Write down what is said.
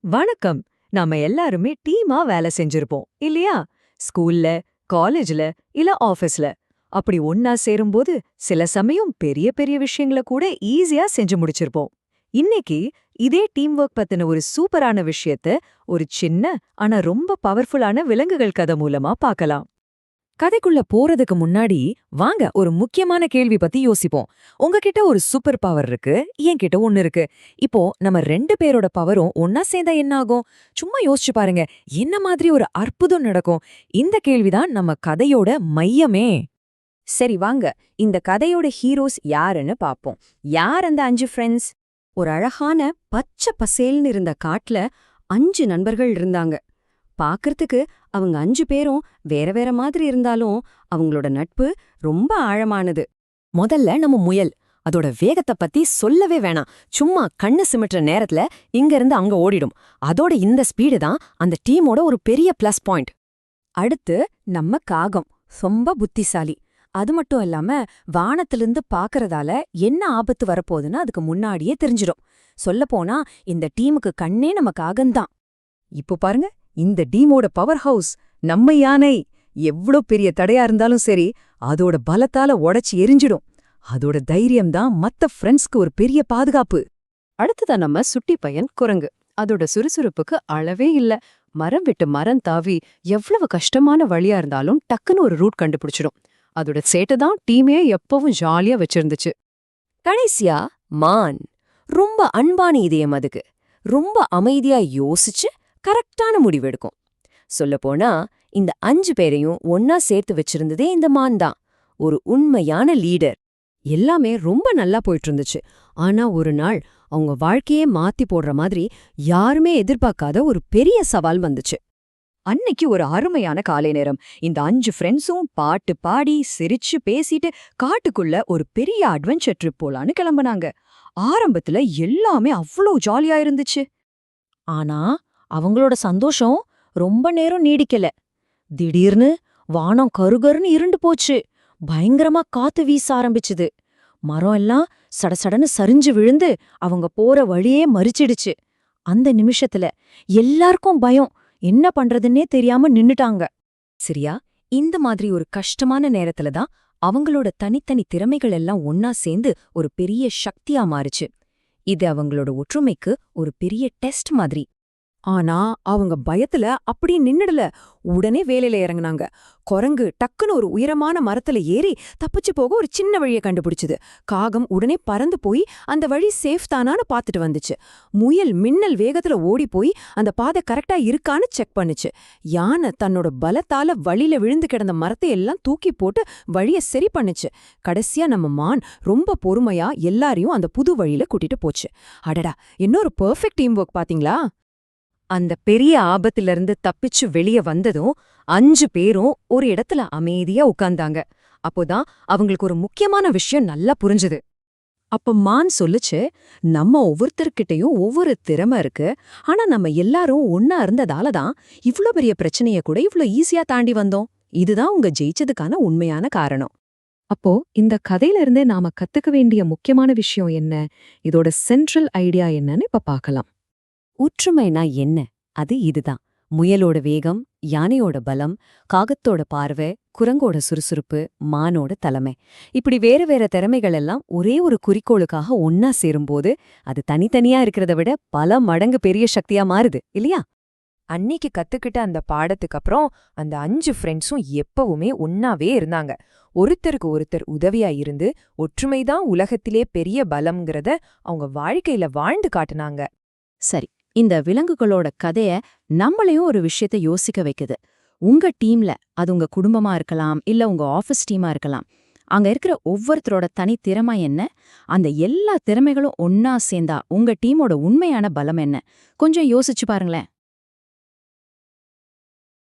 வணக்கம். நாம எல்லாருமே டீமா வேலை செஞ்சிருப்போம் இல்லையா? ஸ்கூல்ல, காலேஜ்ல இல்ல ஆபீஸ்ல. அப்படி ஒன்னா சேரும்போது சில சமயம் பெரிய பெரிய விஷயங்கள கூட ஈஸியா செஞ்சு முடிச்சிருப்போம். இன்னைக்கு இதே டீம் ஒர்க் பத்தின ஒரு சூப்பரான விஷயத்த ஒரு சின்ன ஆனா ரொம்ப பவர்ஃபுல்லான விலங்குகள் கதை மூலமா பார்க்கலாம். கதைக்குள்ள போறதுக்கு முன்னாடி வாங்க ஒரு முக்கியமான கேள்வி பத்தி யோசிப்போம். உங்ககிட்ட ஒரு சூப்பர் பவர் இருக்கு, என்கிட்ட ஒண்ணு இருக்கு. இப்போ நம்ம ரெண்டு பேரோட பவரும் ஒன்னா சேர்ந்தா என்ன ஆகும்? சும்மா யோசிச்சு பாருங்க, என்ன மாதிரி ஒரு அற்புதம் நடக்கும்? இந்த கேள்விதான் நம்ம கதையோட மையமே. சரி வாங்க, இந்த கதையோட ஹீரோஸ் யாருன்னு பாப்போம். யார் அந்த 5 ஃப்ரெண்ட்ஸ்? ஒரு அழகான பச்சை பசேல்னு இருந்த காட்டுல 5 நண்பர்கள் இருந்தாங்க. பாக்கறதுக்கு அவங்க 5 பேரும் வேற வேற மாதிரி இருந்தாலும் அவங்களோட நட்பு ரொம்ப ஆழமானது. முதல்ல நம்ம முயல். அதோட வேகத்தை பத்தி சொல்லவே வேணாம். சும்மா கண்ணு சிமிட்டுற நேரத்துல இங்க இருந்து அங்க ஓடிடும். அதோட இந்த ஸ்பீடு தான் அந்த டீமோட ஒரு பெரிய பிளஸ் பாயிண்ட். அடுத்து நம்ம காகம். ரொம்ப புத்திசாலி. அது மட்டும் இல்லாம வானத்திலிருந்து பாக்கறதால என்ன ஆபத்து வரப்போகுதுன்னு அதுக்கு முன்னாடியே தெரிஞ்சிடும். சொல்லப்போனா இந்த டீமுக்கு கண்ணே நம்ம காகம்தான். இப்போ பாருங்க, இந்த டீமோட பவர் ஹவுஸ் நம்ம யானை. எவ்ளோ பெரிய தடையா இருந்தாலும் சரி, அதோட பலத்தால உடைச்சு எரிஞ்சிடும். அதோட தைரியம் தான் மத்த ஃப்ரெண்ட்ஸ்க்கு ஒரு பெரிய பாதுகாப்பு. அடுத்ததா நம்ம சுட்டி பையன் குரங்கு. அதோட சுறுசுறுப்புக்கு அளவே இல்ல. மரம் விட்டு மரம் தாவி எவ்வளவு கஷ்டமான வழியா இருந்தாலும் டக்குன்னு ஒரு ரூட் கண்டுபிடிச்சிடும். அதோட சேட்டை தான் டீமே எப்பவும் ஜாலியா வச்சிருந்துச்சு. கடைசியா மான். ரொம்ப அன்பான இதயம் அதுக்கு. ரொம்ப அமைதியா யோசிச்சு கரெக்டான முடிவெடுக்கும். சொல்லப்போனா இந்த 5 பேரையும் ஒன்னா சேர்த்து வச்சிருந்ததே இந்த மான் தான். ஒரு உண்மையான லீடர். எல்லாமே ரொம்ப நல்லா போயிட்டு இருந்துச்சு. ஆனா ஒரு நாள் அவங்க வாழ்க்கையே மாத்தி போடுற மாதிரி யாருமே எதிர்பார்க்காத ஒரு பெரிய சவால் வந்துச்சு. அன்னைக்கு ஒரு அருமையான காலை நேரம். இந்த 5 ஃப்ரெண்ட்ஸும் பாட்டு பாடி சிரிச்சு பேசிட்டு காட்டுக்குள்ள ஒரு பெரிய அட்வென்ச்சர் ட்ரிப் போலான்னு கிளம்புனாங்க. ஆரம்பத்துல எல்லாமே அவ்வளோ ஜாலியா இருந்துச்சு. ஆனா அவங்களோட சந்தோஷம் ரொம்ப நேரம் நீடிக்கல. திடீர்னு வானம் கருகருன்னு இருண்டு போச்சு. பயங்கரமா காத்து வீச ஆரம்பிச்சுது. மரம் எல்லாம் சடசடன்னு சரிஞ்சு விழுந்து அவங்க போற வழியே மறிச்சிடுச்சு. அந்த நிமிஷத்துல எல்லாருக்கும் பயம். என்ன பண்றதுன்னே தெரியாம நின்னுட்டாங்க. சரியா, இந்த மாதிரி ஒரு கஷ்டமான நேரத்துல தான் அவங்களோட தனித்தனி திறமைகள் எல்லாம் ஒன்னா சேர்ந்து ஒரு பெரிய சக்தியா மாறுச்சு. இது அவங்களோட ஒற்றுமைக்கு ஒரு பெரிய டெஸ்ட் மாதிரி. ஆனா அவங்க பயத்துல அப்படியே நின்னுடல. உடனே வேலையில இறங்குனாங்க. குரங்கு டக்குன்னு ஒரு உயரமான மரத்துல ஏறி தப்பிச்சு போக ஒரு சின்ன வழியை கண்டுபிடிச்சுது. காகம் உடனே பறந்து போய் அந்த வழி சேஃப் தானான்னு பாத்துட்டு வந்துச்சு. முயல் மின்னல் வேகத்துல ஓடி போய் அந்த பாதை கரெக்டா இருக்கான்னு செக் பண்ணுச்சு. யானை தன்னோட பலத்தால வழியில விழுந்து கிடந்த மரத்தை எல்லாம் தூக்கி போட்டு வழிய சரி பண்ணுச்சு. கடைசியா நம்ம மான் ரொம்ப பொறுமையா எல்லாரையும் அந்த புது வழியில கூட்டிட்டு போச்சு. அடடா, இன்னொரு பெர்ஃபெக்ட் டீம் ஒர்க் பாத்தீங்களா? அந்த பெரிய ஆபத்திலிருந்து தப்பிச்சு வெளிய வந்ததும் 5 பேரும் ஒரு இடத்துல அமைதியா உட்கார்ந்தாங்க. அப்போதான் அவங்களுக்கு ஒரு முக்கியமான விஷயம் நல்லா புரிஞ்சுது. அப்ப மான் சொல்லுச்சு, நம்ம ஒவ்வொருத்தர்கிட்டயும் ஒவ்வொரு திறமை இருக்கு. ஆனா நம்ம எல்லாரும் ஒன்னா இருந்ததால தான் இவ்ளோ பெரிய பிரச்சனைய கூட இவ்ளோ ஈஸியா தாண்டி வந்தோம். இதுதான் உங்க ஜெயிச்சதுக்கான உண்மையான காரணம். அப்போ இந்த கதையில இருந்தே நாம கத்துக்க வேண்டிய முக்கியமான விஷயம் என்ன? இதோட சென்ட்ரல் ஐடியா என்னன்னு இப்ப பார்க்கலாம். ஒற்றுமைனா என்ன? அது இதுதான். முயலோட வேகம், யானையோட பலம், காகத்தோட பார்வை, குரங்கோட சுறுசுறுப்பு, மானோட தலைமை. இப்படி வேற வேற திறமைகள் எல்லாம் ஒரே ஒரு குறிக்கோளுக்காக ஒன்னா சேரும்போது அது தனித்தனியா இருக்கிறத விட பல மடங்கு பெரிய சக்தியா மாறுது இல்லையா? அன்னைக்கு கத்துக்கிட்ட அந்த பாடத்துக்கு அப்புறம் அந்த 5 ஃப்ரெண்ட்ஸும் எப்பவுமே ஒன்னாவே இருந்தாங்க. ஒருத்தருக்கு ஒருத்தர் உதவியா இருந்து ஒற்றுமைதான் உலகத்திலே பெரிய பலம்ங்கிறத அவங்க வாழ்க்கையில வாழ்ந்து காட்டுனாங்க. சரி, இந்த விலங்குகளோட கதைய நம்மளையும் ஒரு விஷயத்த யோசிக்க வைக்குது. உங்க டீம்ல, அது உங்க குடும்பமா இருக்கலாம், இல்ல உங்க ஆபீஸ் டீமா இருக்கலாம், அங்க இருக்கிற ஒவ்வொருத்தரோட தனி திறமை என்ன? அந்த எல்லா திறமைகளும் ஒன்னா சேர்ந்தா உங்க டீமோட உண்மையான பலம் என்ன? கொஞ்சம் யோசிச்சு பாருங்களேன்.